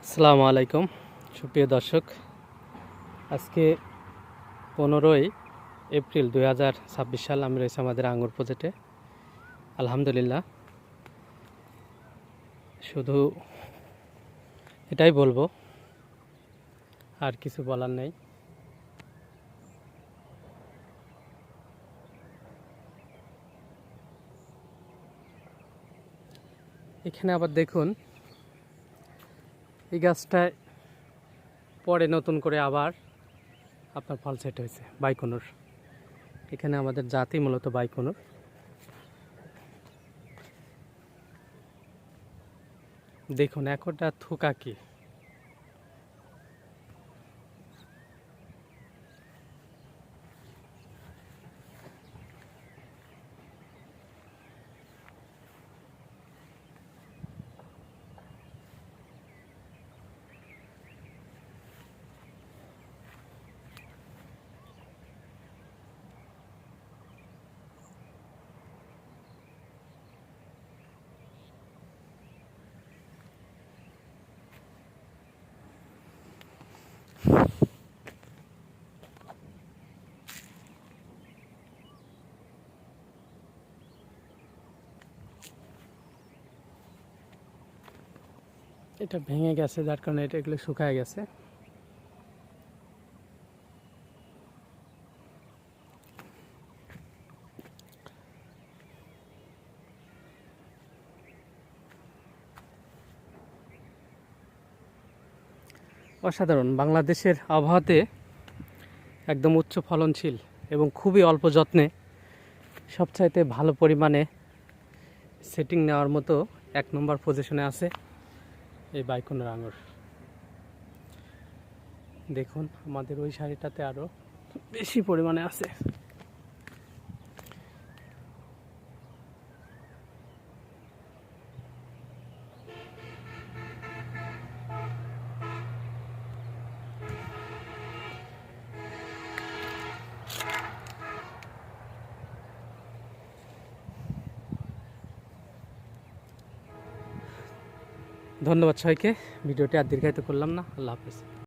আসসালামু আলাইকুম সুপ্রিয় দর্শক। আজকে 15ই এপ্রিল 2026 সাল। আমি রয়েছি আমাদের আঙ্গুর প্রজেক্টে। আলহামদুলিল্লাহ, শুধু এটাই বলবো, আর কিছু বলার নেই। এখানে আবার দেখুন, এই গাছটায় পরে নতুন করে আবার আপনার ফল সেট হয়েছে বাইকনুর। এখানে আমাদের জাতি মূলত বাইকনুর। দেখুন একটা থোকা কি! এটা ভেঙে গেছে, যার কারণে এগুলো শুকায় গেছে। অসাধারণ! বাংলাদেশের আবহাওয়াতে একদম উচ্চ ফলনশীল এবং খুবই অল্প যত্নে সবচাইতে ভালো পরিমাণে সেটিং নেওয়ার মতো 1 নম্বর পজিশনে আছে এই বাইকনুর আঙুর। দেখুন, আমাদের ওই শাড়িটাতে আরও বেশি পরিমাণে আছে। ধন্যবাদ সবাইকে। ভিডিওটি আর দীর্ঘায়িত করলাম না। আল্লাহ হাফেজ।